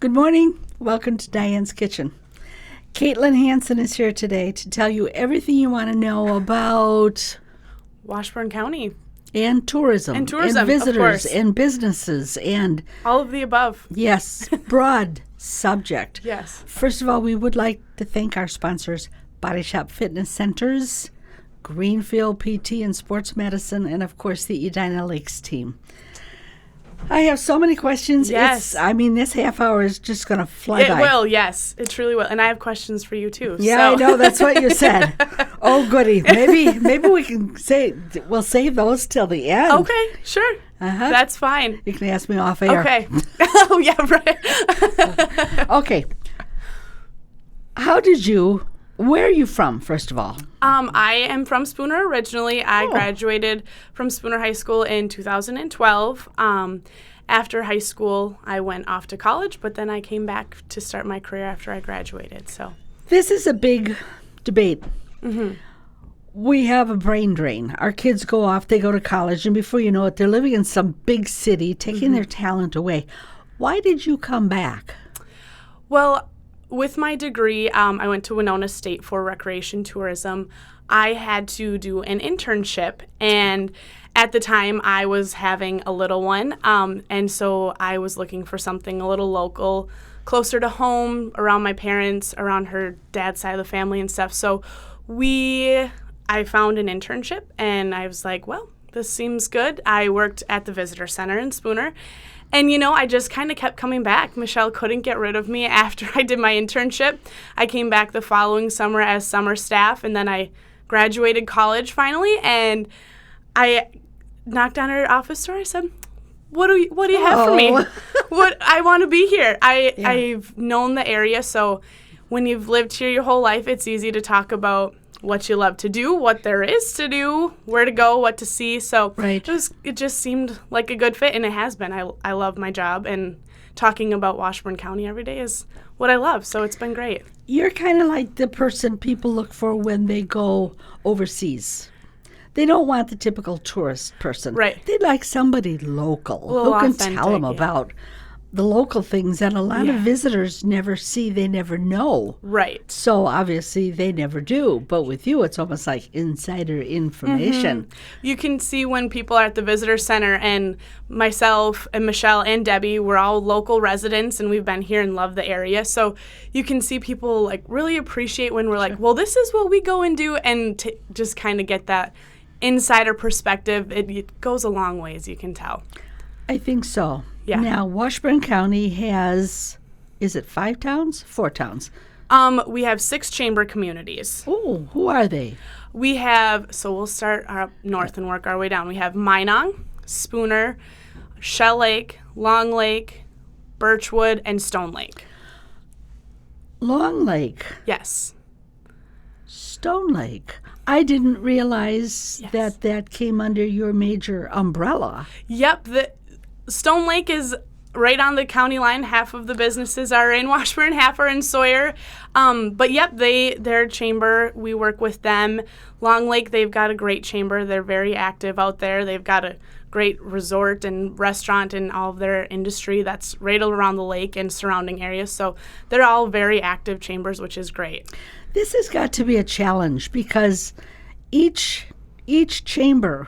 Good morning. Welcome to Diane's Kitchen. Katlin Hanson is here today to tell you everything you want to know about Washburn County. And tourism. And visitors. Of course. And businesses. And all of the above. Yes. Broad subject. Yes. First of all, we would like to thank our sponsors, Body Shop Fitness Centers, Greenfield PT and Sports Medicine, and of course the Edina Lakes team. I have so many questions. Yes. This half hour is just going to fly by. It will, yes. It truly will. And I have questions for you, too. Yeah, so. I know. That's what you said. Oh, goody. Maybe we can we'll save those till the end. Okay, sure. That's fine. You can ask me off air. Okay. Oh, yeah, right. Okay. Where are you from, first of all? I am from Spooner originally. I graduated from Spooner High School in 2012. After high school, I went off to college, but then I came back to start my career after I graduated. So this is a big debate. Mm-hmm. We have a brain drain. Our kids go off, they go to college, and before you know it, they're living in some big city, taking their talent away. Why did you come back? Well, with my degree, I went to Winona State for recreation tourism. I had to do an internship, and at the time I was having a little one, and so I was looking for something a little local, closer to home, around my parents, around her dad's side of the family and stuff. So I found an internship, and I was like, well, this seems good. I worked at the visitor center in Spooner. And, I just kind of kept coming back. Michelle couldn't get rid of me after I did my internship. I came back the following summer as summer staff, and then I graduated college finally, and I knocked on her office door. I said, what do you have for me? I want to be here. I've known the area, so when you've lived here your whole life, it's easy to talk about what you love to do, what there is to do, where to go, what to see. So it just seemed like a good fit, and it has been. I love my job, and talking about Washburn County every day is what I love, so it's been great. You're kind of like the person people look for when they go overseas. They don't want the typical tourist person. Right. They like somebody local who can tell them about the local things that a lot of visitors never see, they never know. Right. So obviously they never do. But with you, it's almost like insider information. Mm-hmm. You can see when people are at the visitor center, and myself and Michelle and Debbie, we're all local residents, and we've been here and love the area. So you can see people like really appreciate when we're like, well, this is what we go and do, and just kind of get that insider perspective. It goes a long way, as you can tell. I think so. Yeah. Now, Washburn County has, is it 5 towns? 4 towns? We have 6 chamber communities. Oh, who are they? We have, so we'll start up north and work our way down. We have Minong, Spooner, Shell Lake, Long Lake, Birchwood, and Stone Lake. Long Lake? Yes. Stone Lake. I didn't realize that came under your major umbrella. Yep. Stone Lake is right on the county line. Half of the businesses are in Washburn, half are in Sawyer. But yep, their chamber, we work with them. Long Lake, they've got a great chamber. They're very active out there. They've got a great resort and restaurant and all of their industry that's right around the lake and surrounding areas. So they're all very active chambers, which is great. This has got to be a challenge because each chamber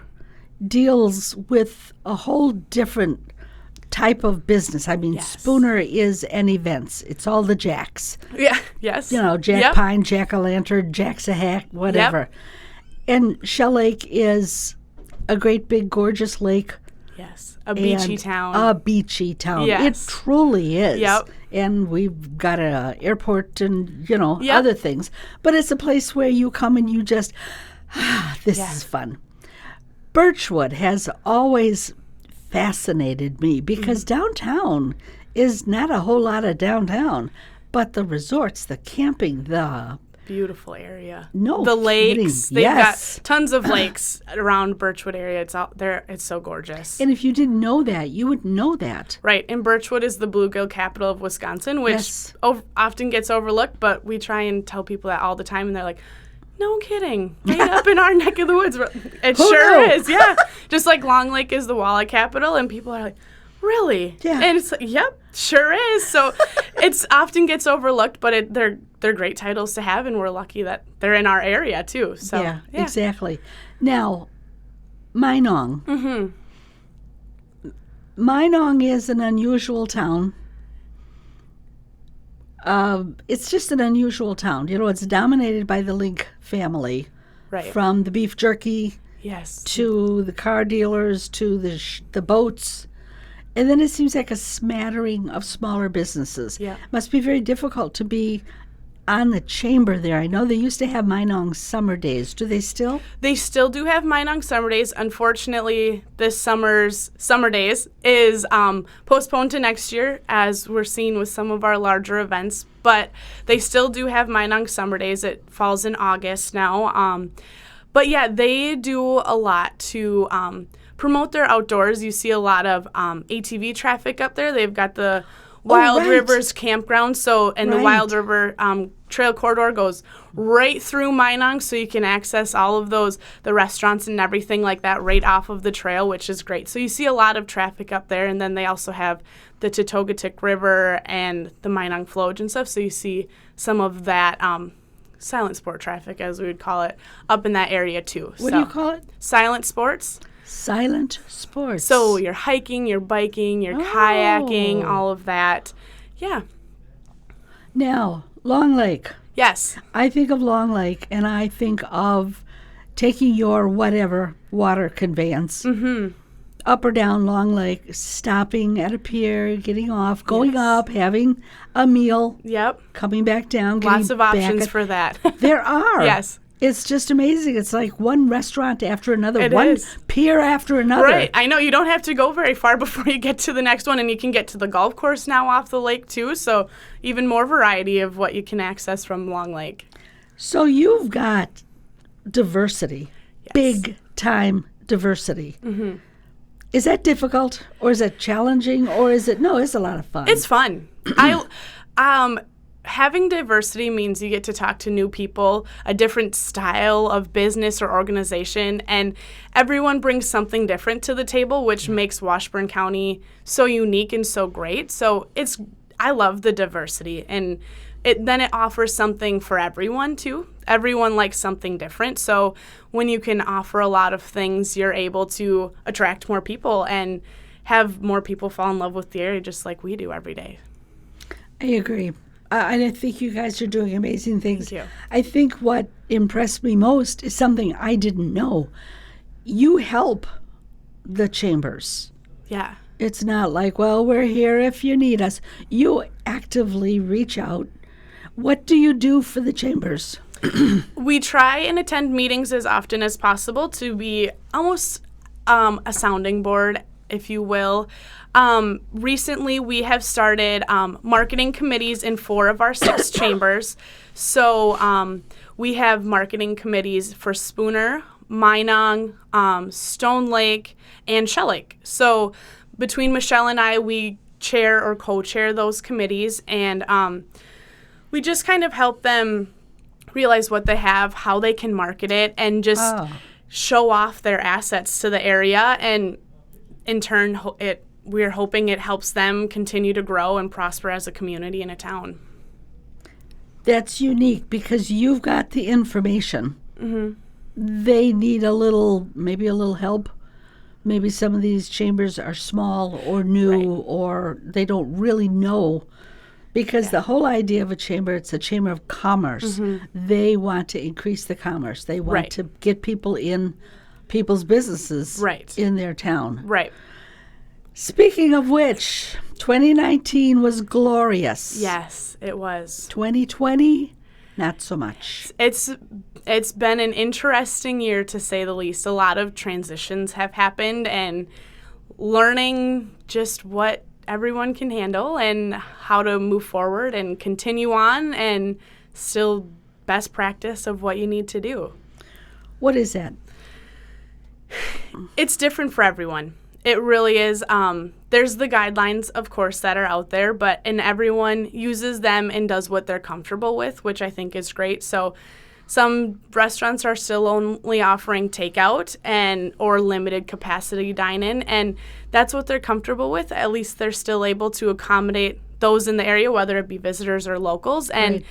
deals with a whole different type of business. Spooner is an events. It's all the Jacks. Yeah, yes. Jack Pine, Jack-o'-lantern, Jacks-a-hack, whatever. Yep. And Shell Lake is a great big gorgeous lake. Yes, a beachy town. A beachy town. Yes. It truly is. Yep. And we've got an airport and, other things. But it's a place where you come and you just, this is fun. Birchwood has always fascinated me because downtown is not a whole lot of downtown, but the resorts, the camping, the beautiful area. No, the lakes. Kidding. They've Yes. got tons of lakes around Birchwood area. It's out there. It's so gorgeous. And if you didn't know that, you would know that. Right. And Birchwood is the bluegill capital of Wisconsin, which often gets overlooked, but we try and tell people that all the time, and they're like, no kidding. Right up in our neck of the woods. It sure is, yeah. Just like Long Lake is the walleye capital, and people are like, Really? Yeah. And it's yep, sure is. So it's often gets overlooked, but they're great titles to have, and we're lucky that they're in our area too. So yeah. Exactly. Now, Minong. Minong is an unusual town. It's just an unusual town. You know, it's dominated by the Link family. Right. From the beef jerky Yes. to the car dealers to the boats. And then it seems like a smattering of smaller businesses. Yeah. Must be very difficult to be on the chamber there. I know they used to have Minong summer days. Do they still? They still do have Minong summer days. Unfortunately, this summer's summer days is postponed to next year, as we're seeing with some of our larger events. But they still do have Minong summer days. It falls in August now. But yeah, they do a lot to promote their outdoors. You see a lot of ATV traffic up there. They've got the Wild Rivers campground. The Wild River Trail corridor goes right through Minong, so you can access all of the restaurants and everything like that right off of the trail, which is great. So you see a lot of traffic up there, and then they also have the Totogatik River and the Minong Flowage and stuff, so you see some of that silent sport traffic, as we would call it, up in that area too. What do you call it? Silent sports. Silent sports. So you're hiking, you're biking, you're kayaking, all of that. Yeah. Now, Long Lake. Yes. I think of Long Lake, and I think of taking your whatever water conveyance up or down Long Lake, stopping at a pier, getting off, going up, having a meal. Yep. Coming back down. Lots of options for that. There are. Yes. It's just amazing. It's like one restaurant after another, It one is. pier after another. Right. I know you don't have to go very far before you get to the next one, and you can get to the golf course now off the lake too. So even more variety of what you can access from Long Lake. So you've got diversity, Yes. big time diversity. Is that difficult, or is it challenging, or is it, no, it's a lot of fun. It's fun. Having diversity means you get to talk to new people, a different style of business or organization, and everyone brings something different to the table, which makes Washburn County so unique and so great. So I love the diversity, and then it offers something for everyone too. Everyone likes something different. So when you can offer a lot of things, you're able to attract more people and have more people fall in love with the area, just like we do every day. I agree. And I think you guys are doing amazing things. Thank you. I think what impressed me most is something I didn't know. You help the chambers. Yeah. It's not like, well, we're here if you need us. You actively reach out. What do you do for the chambers? We try and attend meetings as often as possible to be almost a sounding board, if you will. Recently, we have started marketing committees in 4 of our 6 chambers. So we have marketing committees for Spooner, Minong, Stone Lake, and Shell Lake. So between Michelle and I, we chair or co-chair those committees, and we just kind of help them realize what they have, how they can market it, and just show off their assets to the area. And in turn, we're hoping it helps them continue to grow and prosper as a community and a town. That's unique because you've got the information. They need maybe a little help. Maybe some of these chambers are small or new, or they don't really know. Because the whole idea of a chamber, it's a chamber of commerce. They want to increase the commerce. They want to get people in people's businesses in their town. Right. Speaking of which, 2019 was glorious. Yes, it was. 2020, not so much. It's been an interesting year, to say the least. A lot of transitions have happened, and learning just what everyone can handle and how to move forward and continue on, and still best practice of what you need to do. What is that? It's different for everyone. It really is. There's the guidelines, of course, that are out there, and everyone uses them and does what they're comfortable with, which I think is great. So Some restaurants are still only offering takeout or limited capacity dine-in, and that's what they're comfortable with. At least they're still able to accommodate those in the area, whether it be visitors or locals. And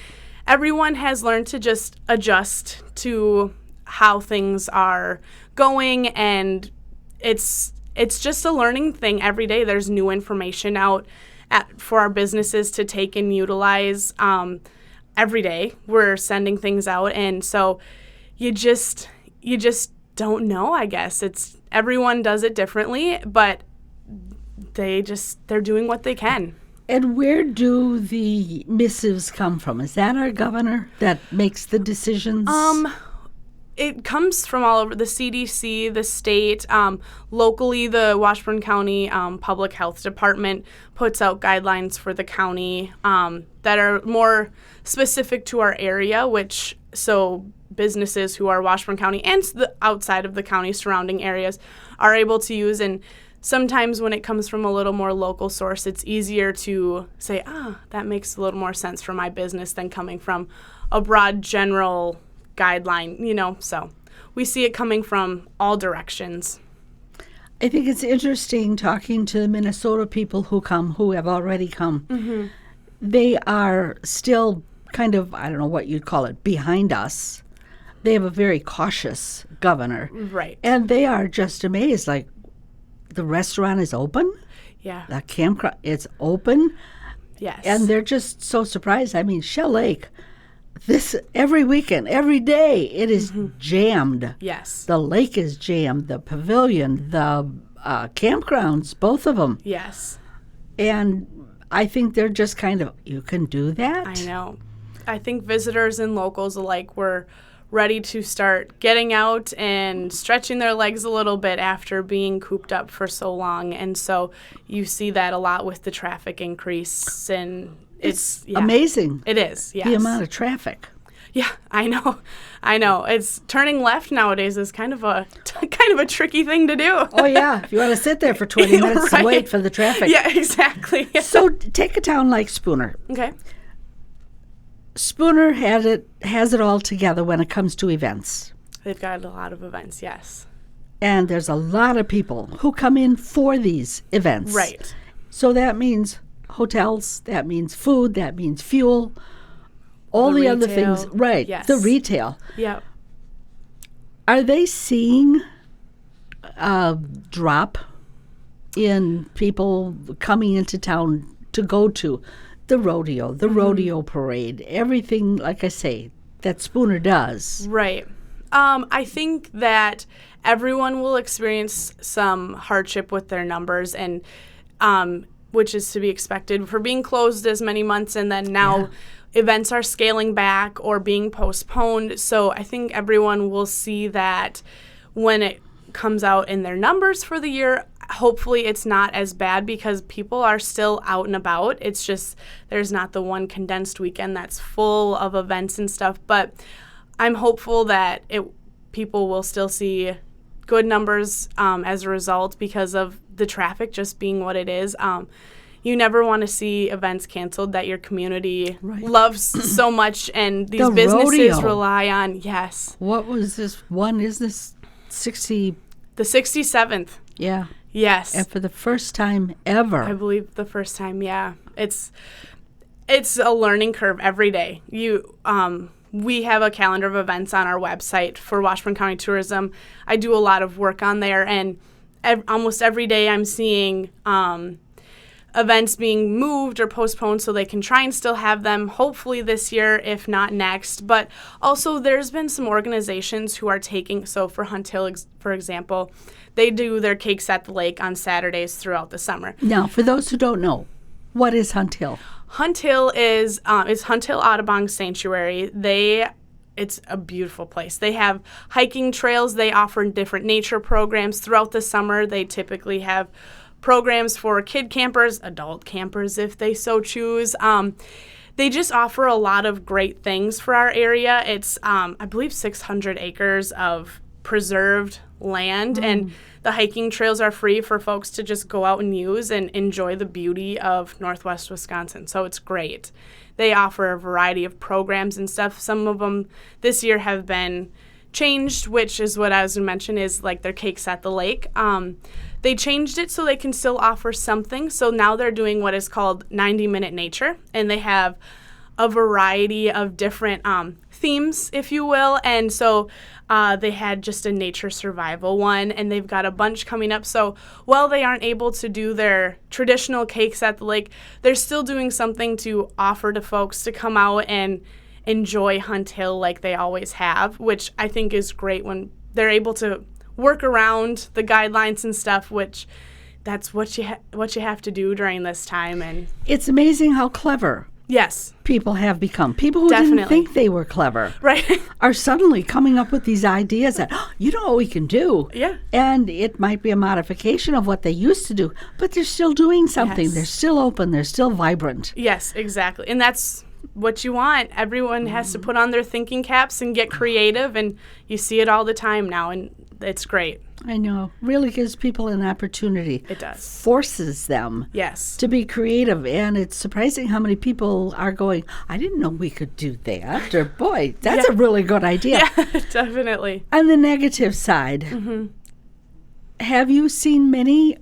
everyone has learned to just adjust to how things are going, and it's just a learning thing every day. There's new information out for our businesses to take and utilize. Every day we're sending things out, and so you just don't know. I guess it's everyone does it differently, but they're doing what they can. And where do the missives come from? Is that our governor that makes the decisions? It comes from all over the CDC, the state. Locally, the Washburn County Public Health Department puts out guidelines for the county that are more specific to our area, so businesses who are Washburn County and outside of the county surrounding areas are able to use. And sometimes when it comes from a little more local source, it's easier to say, that makes a little more sense for my business than coming from a broad general guideline, so we see it coming from all directions. I think it's interesting talking to the Minnesota people who have already come. Mm-hmm. They are still kind of, I don't know what you'd call it, behind us. They have a very cautious governor. Right. And they are just amazed, like, the restaurant is open. Yeah. The campground, it's open. Yes. And they're just so surprised. I mean, Shell Lake, this every weekend, every day, it is jammed. Yes. The lake is jammed, the pavilion, the campgrounds, both of them. Yes. And I think they're just kind of, you can do that? I know. I think visitors and locals alike were ready to start getting out and stretching their legs a little bit after being cooped up for so long. And so you see that a lot with the traffic increase. And it's amazing. It is, yes. The amount of traffic. Yeah, I know. It's turning left nowadays is kind of a tricky thing to do. Oh, yeah. If you want to sit there for 20 minutes and wait for the traffic. Yeah, exactly. Yeah. So take a town like Spooner. Okay. Spooner has it all together when it comes to events. They've got a lot of events, yes. And there's a lot of people who come in for these events. Right. So that means hotels, that means food, that means fuel, all the other things. Right. Yes. The retail. Yeah. Are they seeing a drop in people coming into town to go to the rodeo parade, everything, like I say, that Spooner does? Right. I think that everyone will experience some hardship with their numbers, and which is to be expected for being closed as many months, and then now events are scaling back or being postponed. So I think everyone will see that when it comes out in their numbers for the year. Hopefully it's not as bad because people are still out and about. It's just there's not the one condensed weekend that's full of events and stuff. But I'm hopeful that people will still see good numbers as a result because of the traffic just being what it is. You never want to see events canceled that your community loves so much and these businesses rely on. Yes. What was this one? Is this 60? The 67th. Yeah. Yes. And for the first time ever. I believe the first time, yeah. It's a learning curve every day. We have a calendar of events on our website for Washburn County Tourism. I do a lot of work on there, and almost every day I'm seeing events being moved or postponed so they can try and still have them hopefully this year, if not next. But also there's been some organizations who are taking, so for Hunt Hill, for example, they do their Cakes at the Lake on Saturdays throughout the summer. Now, for those who don't know, what is Hunt Hill? Hunt Hill is Hunt Hill Audubon Sanctuary. It's a beautiful place. They have hiking trails. They offer different nature programs throughout the summer. They typically have programs for kid campers, adult campers if they so choose. They just offer a lot of great things for our area. It's, I believe, 600 acres of preserved land, and the hiking trails are free for folks to just go out and use and enjoy the beauty of Northwest Wisconsin. So it's great. They offer a variety of programs and stuff. Some of them this year have been changed, which is what I was going to mention, is like their Cakes at the Lake. They changed it so they can still offer something. So now they're doing what is called 90-minute nature, and they have a variety of different themes, if you will. And so they had just a nature survival one, and they've got a bunch coming up. So while they aren't able to do their traditional Cakes at the Lake, they're still doing something to offer to folks to come out and enjoy Hunt Hill like they always have, which I think is great when they're able to work around the guidelines and stuff, which that's what you have to do during this time. And it's amazing how clever people have become. People who didn't think they were clever are suddenly coming up with these ideas that, you know what we can do? Yeah. And it might be a modification of what they used to do, but they're still doing something. Yes. They're still open. They're still vibrant. Yes, exactly. And that's what you want. Everyone has to put on their thinking caps and get creative, and you see it all the time now, and it's great. I know. Really gives people an opportunity. It does. Forces them to be creative. And it's surprising how many people are going, I didn't know we could do that. Or, boy, that's a really good idea. Yeah, definitely. On the negative side, have you seen many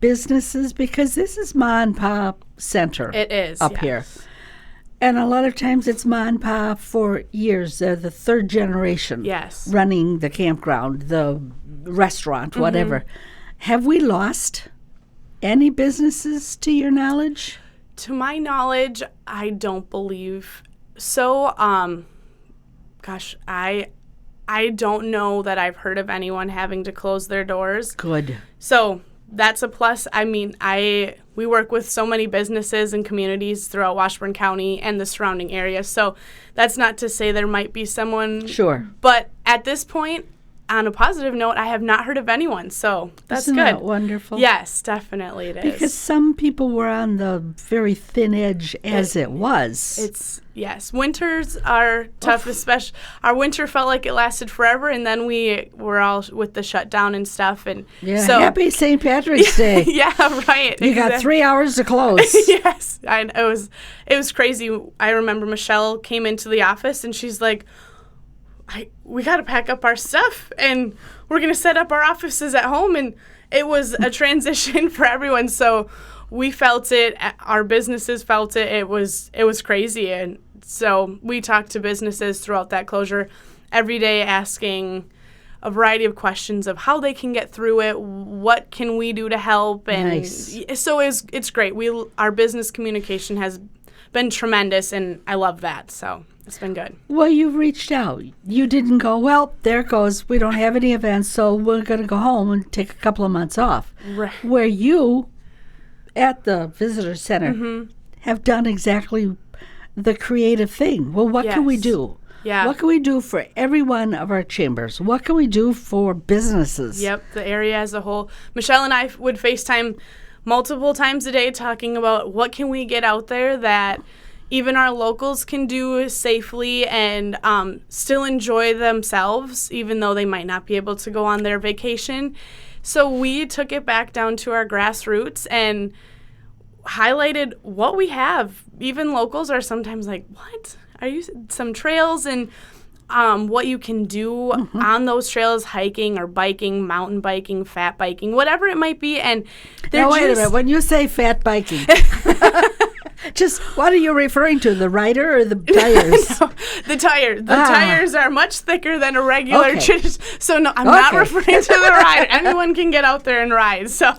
businesses? Because this is Ma and Pa Center. It is. Up here. And a lot of times it's Ma and Pa for years. They're the third generation running the campground, the restaurant, whatever. Have we lost any businesses to your knowledge? To my knowledge, I don't believe so. Gosh, I don't know that I've heard of anyone having to close their doors. Good. So that's a plus. I mean, we work with so many businesses and communities throughout Washburn County and the surrounding area. So that's not to say there might be someone. Sure. But at this point, on a positive note, I have not heard of anyone. So that's Isn't good. That wonderful? Yes, definitely it is. Because some people were on the very thin edge as it was. Yes, winters are tough, especially our winter felt like it lasted forever, and then we were all with the shutdown and stuff. And so happy St. Patrick's Day. Yeah, right. You got 3 hours to close. Yes, it was crazy. I remember Michelle came into the office and she's like, we got to pack up our stuff and we're going to set up our offices at home. And it was a transition for everyone. So we felt it. Our businesses felt it. It was crazy. And so we talked to businesses throughout that closure every day, asking a variety of questions of how they can get through it. What can we do to help? And so it's great. Our business communication has been tremendous, and I love that. So it's been good. Well, you've reached out. You didn't go, well, there it goes. We don't have any events, so we're going to go home and take a couple of months off. Right. Where you, at the visitor center, have done exactly the creative thing. Well, what can we do? Yeah. What can we do for every one of our chambers? What can we do for businesses? Yep, the area as a whole. Michelle and I would FaceTime multiple times a day talking about what can we get out there that even our locals can do safely and still enjoy themselves, even though they might not be able to go on their vacation. So we took it back down to our grassroots and highlighted what we have. Even locals are sometimes like, what? Are you some trails and what you can do on those trails, hiking or biking, mountain biking, fat biking, whatever it might be. And now, wait a minute. When you say fat biking, just what are you referring to? The rider or the tires? No, the tires. The tires are much thicker than a regular. So no, I'm not referring to the rider. Anyone can get out there and ride. So,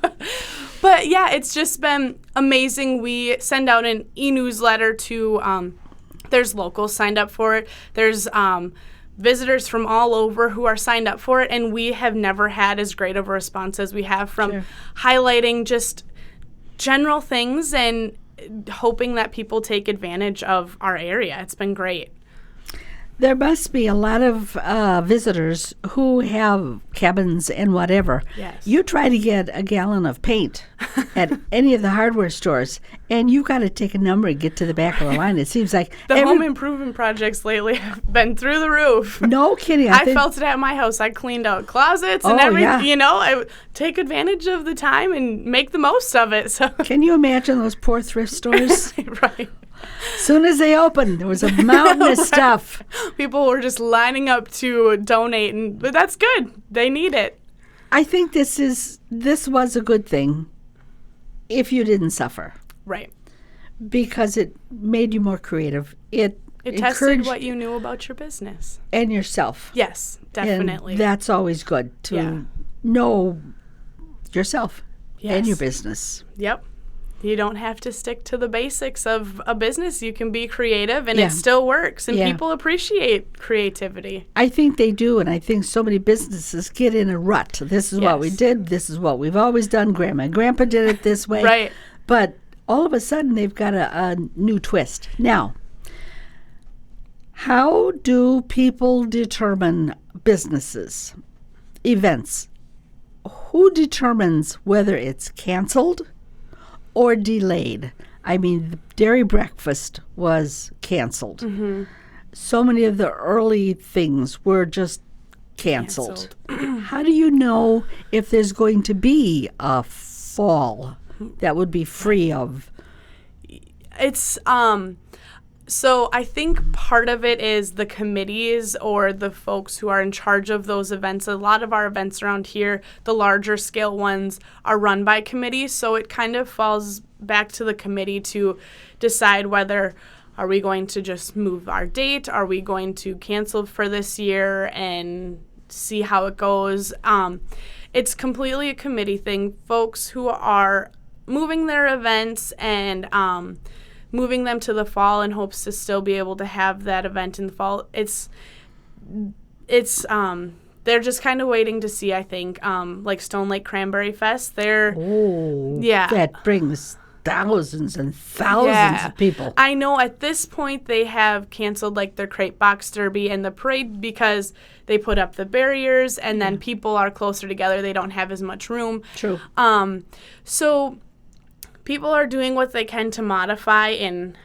but yeah, it's just been amazing. We send out an e-newsletter to. There's locals signed up for it. There's visitors from all over who are signed up for it, and we have never had as great of a response as we have from highlighting just general things and hoping that people take advantage of our area. It's been great. There must be a lot of visitors who have cabins and whatever. Yes. You try to get a gallon of paint at any of the hardware stores, and you got to take a number and get to the back of the line. It seems like the home improvement projects lately have been through the roof. No kidding. I felt it at my house. I cleaned out closets and everything. Yeah. You know, I take advantage of the time and make the most of it. So can you imagine those poor thrift stores? Right. As soon as they opened, there was a mountain of stuff. People were just lining up to donate, but that's good. They need it. I think this was a good thing if you didn't suffer. Right. Because it made you more creative. It tested what you knew about your business. And yourself. Yes, definitely. And that's always good to know yourself and your business. Yep. You don't have to stick to the basics of a business. You can be creative, and it still works, and people appreciate creativity. I think they do, and I think so many businesses get in a rut. This is what we did. This is what we've always done. Grandma and Grandpa did it this way. Right. But all of a sudden, they've got a new twist. Now, how do people determine businesses, events? Who determines whether it's canceled or delayed? I mean, the dairy breakfast was canceled. Mm-hmm. So many of the early things were just canceled. How do you know if there's going to be a fall that would be free of? It's so I think part of it is the committees or the folks who are in charge of those events. A lot of our events around here, the larger scale ones, are run by committees, so it kind of falls back to the committee to decide whether are we going to just move our date, are we going to cancel for this year and see how it goes. It's completely a committee thing. Folks who are moving their events and moving them to the fall in hopes to still be able to have that event in the fall. They're just kind of waiting to see, I think. Like Stone Lake Cranberry Fest, that brings thousands and thousands of people. I know at this point they have canceled like their Crate Box Derby and the parade because they put up the barriers and then people are closer together. They don't have as much room. True. So people are doing what they can to modify in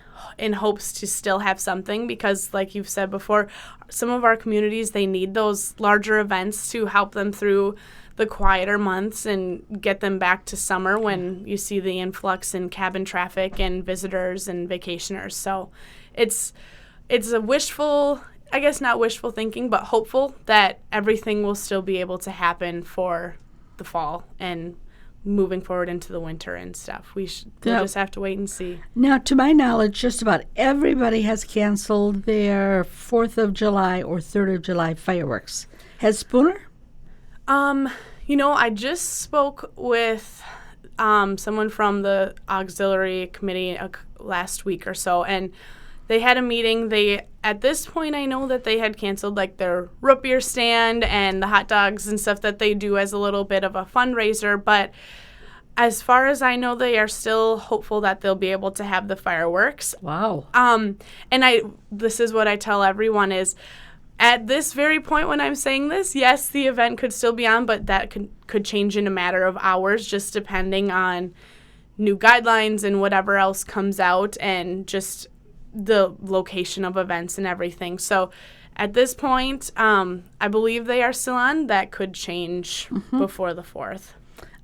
hopes to still have something because, like you've said before, some of our communities, they need those larger events to help them through the quieter months and get them back to summer when you see the influx in cabin traffic and visitors and vacationers. So it's a wishful, I guess not wishful thinking, but hopeful that everything will still be able to happen for the fall and moving forward into the winter and stuff. We'll just have to wait and see. Now, to my knowledge, just about everybody has canceled their 4th of July or 3rd of July fireworks. Has Spooner? I just spoke with someone from the auxiliary committee last week or so, and they had a meeting. At this point, I know that they had canceled like their root beer stand and the hot dogs and stuff that they do as a little bit of a fundraiser. But as far as I know, they are still hopeful that they'll be able to have the fireworks. Wow. And this is what I tell everyone is, at this very point when I'm saying this, yes, the event could still be on, but that could change in a matter of hours, just depending on new guidelines and whatever else comes out and just the location of events and everything. So at this point, I believe they are still on. That could change before the 4th.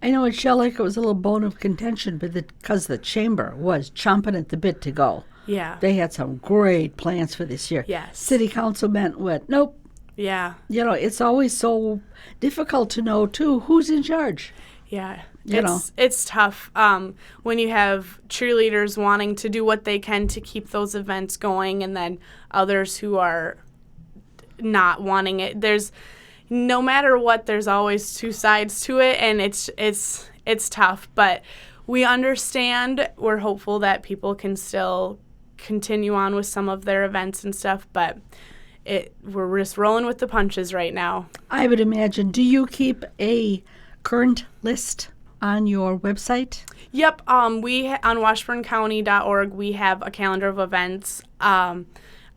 I know at Shell Lake it was a little bone of contention because the chamber was chomping at the bit to go. Yeah. They had some great plans for this year. Yes. City council went, nope. Yeah. It's always so difficult to know, too, who's in charge. Yeah. It's tough when you have cheerleaders wanting to do what they can to keep those events going and then others who are not wanting it. There's no matter what, there's always two sides to it, and it's tough, but we understand. We're hopeful that people can still continue on with some of their events and stuff, but we're just rolling with the punches right now. I would imagine. Do you keep a current list on your website? Yep. On washburncounty.org, we have a calendar of events.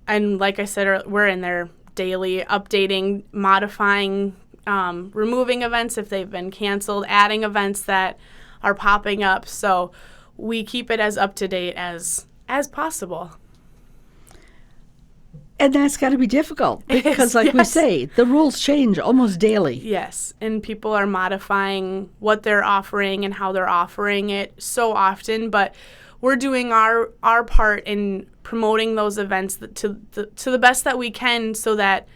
And like I said, we're in there daily, updating, modifying, removing events if they've been canceled, adding events that are popping up. So we keep it as up to date as possible. And that's got to be difficult because, like we say, the rules change almost daily. Yes, and people are modifying what they're offering and how they're offering it so often. But we're doing our part in promoting those events to the best that we can so that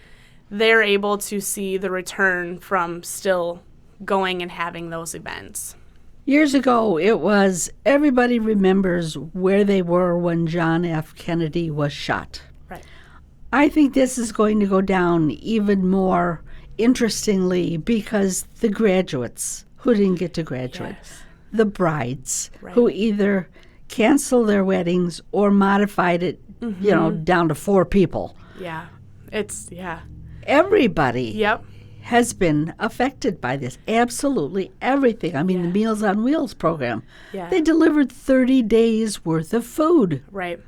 they're able to see the return from still going and having those events. Years ago, it was everybody remembers where they were when John F. Kennedy was shot. Right. I think this is going to go down even more interestingly because the graduates who didn't get to graduate, the brides who either canceled their weddings or modified it, down to 4 people. Yeah. Everybody has been affected by this. Absolutely everything. I mean, the Meals on Wheels program, they delivered 30 days worth of food. Right.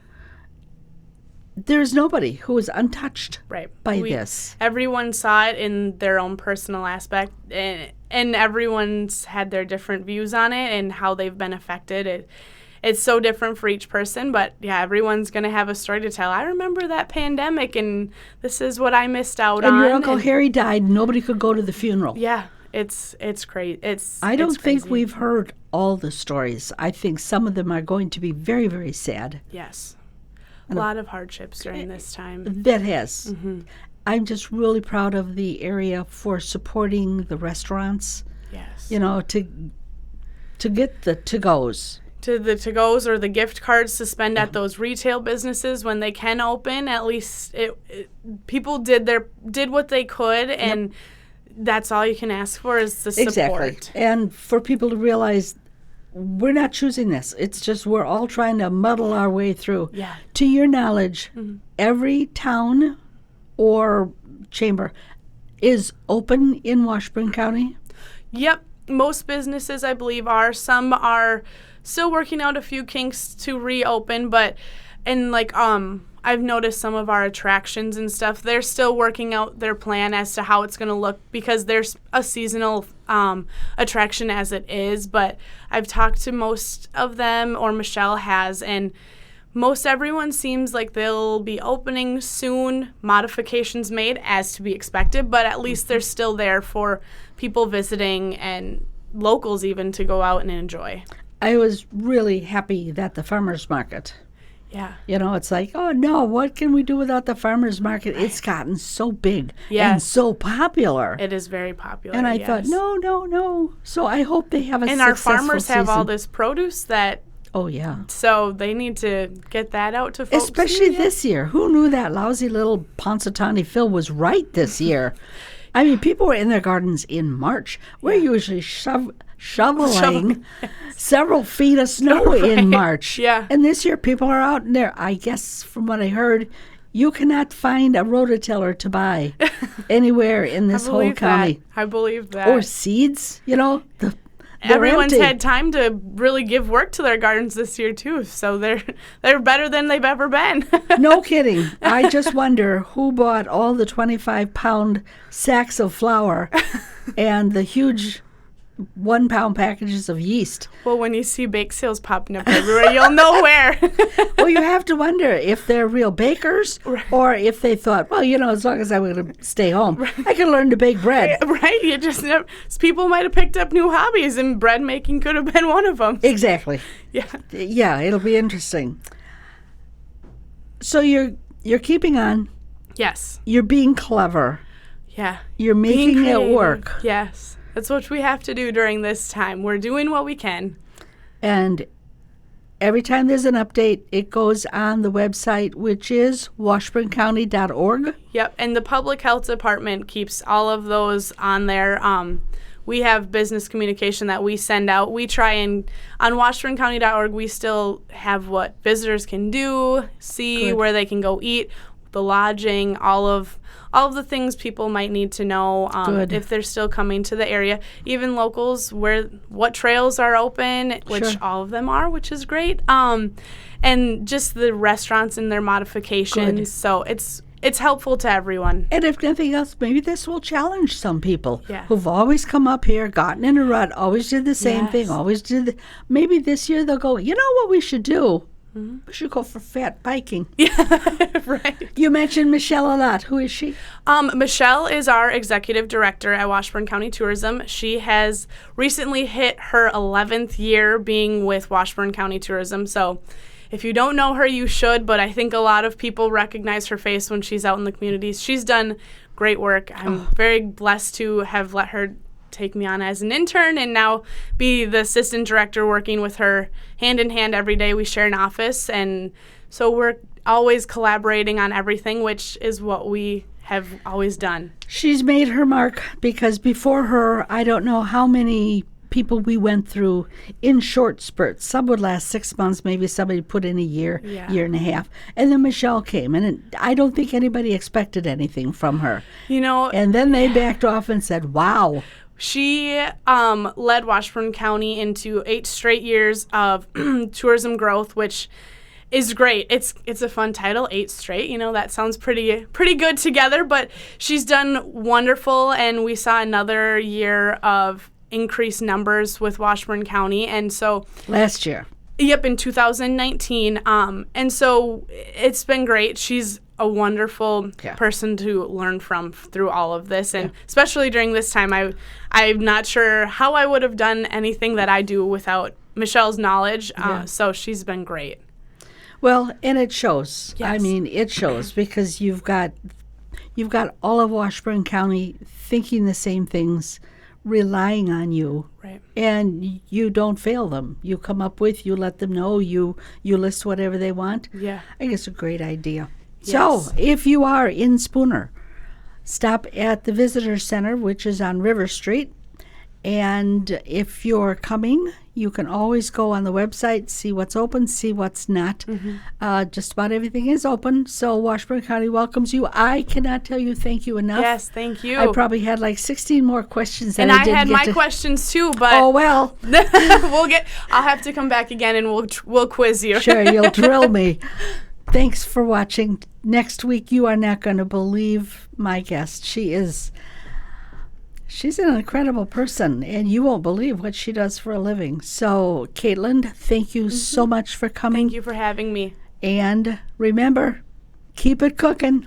There's nobody who is untouched by this. Everyone saw it in their own personal aspect, and everyone's had their different views on it and how they've been affected. It's so different for each person, but everyone's going to have a story to tell. I remember that pandemic, and this is what I missed out on. And your Uncle Harry died. Nobody could go to the funeral. Yeah, it's crazy. I don't think we've heard all the stories. I think some of them are going to be very, very sad. Yes. A lot of hardships during this time. That has. Mm-hmm. I'm just really proud of the area for supporting the restaurants. Yes. To get the to-goes. To the to-goes or the gift cards to spend at those retail businesses when they can open. At least people did what they could, and that's all you can ask for is the support. Exactly. And for people to realize we're not choosing this. It's just we're all trying to muddle our way through. Yeah. To your knowledge, every town or chamber is open in Washburn County? Yep. Most businesses, I believe, are. Some are still working out a few kinks to reopen, but I've noticed some of our attractions and stuff, they're still working out their plan as to how it's going to look because there's a seasonal attraction as it is. But I've talked to most of them, or Michelle has, and most everyone seems like they'll be opening soon, modifications made as to be expected, but at least they're still there for people visiting and locals even to go out and enjoy. I was really happy that the farmers market. Yeah. It's like, oh, no, what can we do without the farmers market? It's gotten so big and so popular. It is very popular, and I thought, no. So I hope they have a and successful our farmers season. have all this produce that... Oh, yeah. So they need to get that out to folks. Especially this year. Who knew that lousy little Punxsutawney Phil was right this year? I mean, people were in their gardens in March. We're usually shoveling several feet of snow in March. Yeah. And this year, people are out in there. I guess, from what I heard, you cannot find a rototiller to buy anywhere in this whole county. I believe that. Or seeds, Everyone's empty. had time to really give work to their gardens this year too, so they're better than they've ever been. No kidding. I just wonder who bought all the 25-pound sacks of flour and the huge 1-pound packages of yeast. Well, when you see bake sales popping up everywhere, you'll know where. Well, you have to wonder if they're real bakers or if they thought, well, as long as I'm going to stay home, I can learn to bake bread. Right? You just never, people might have picked up new hobbies, and bread making could have been one of them. Exactly. Yeah. Yeah, it'll be interesting. So you're keeping on. Yes. You're being clever. Yeah. You're making it work. Yes. That's what we have to do during this time. We're doing what we can. And every time there's an update, it goes on the website, which is washburncounty.org. Yep, and the Public Health Department keeps all of those on there. We have business communication that we send out. We try and, on washburncounty.org, we still have what visitors can do, see where they can go eat. the lodging, all of the things people might need to know if they're still coming to the area. Even locals, what trails are open, which all of them are, which is great. And just the restaurants and their modifications. Good. So it's helpful to everyone. And if nothing else, maybe this will challenge some people who've always come up here, gotten in a rut, always did the same thing, maybe this year they'll go, you know what we should do? Mm-hmm. We should go for fat biking. Yeah, right. You mentioned Michelle a lot. Who is she? Michelle is our executive director at Washburn County Tourism. She has recently hit her 11th year being with Washburn County Tourism. So if you don't know her, you should, but I think a lot of people recognize her face when she's out in the communities. She's done great work. I'm very blessed to have let her take me on as an intern and now be the assistant director, working with her hand in hand every day. We share an office, and so we're always collaborating on everything, which is what we have always done. She's made her mark, because before her, I don't know how many people we went through in short spurts. Some would last 6 months, maybe somebody put in a year, year and a half. And then Michelle came, and I don't think anybody expected anything from her. And then they backed off and said, wow. She led Washburn County into 8 straight years of tourism growth, which is great. It's a fun title, 8 straight. That sounds pretty good together, but she's done wonderful, and we saw another year of increased numbers with Washburn County. And so last year. Yep, in 2019. And so it's been great. She's a wonderful person to learn from through all of this, and especially during this time, I'm not sure how I would have done anything that I do without Michelle's knowledge. So she's been great. Well, and it shows. Yes. I mean, it shows, because you've got all of Washburn County thinking the same things, relying on you, right? And you don't fail them. You come up with, you let them know, you list whatever they want. Yeah, I think it's a great idea. Yes. So if you are in Spooner, stop at the Visitor Center, which is on River Street. And if you're coming, you can always go on the website, see what's open, see what's not. Mm-hmm. Just about everything is open. So Washburn County welcomes you. I cannot tell you thank you enough. Yes, thank you. I probably had like 16 more questions. And I had my questions too, but oh well. I'll have to come back again and we'll quiz you. Sure, you'll drill me. Thanks for watching. Next week, you are not going to believe my guest. She's an incredible person, and you won't believe what she does for a living. So, Katlin, thank you so much for coming. Thank you for having me. And remember, keep it cooking.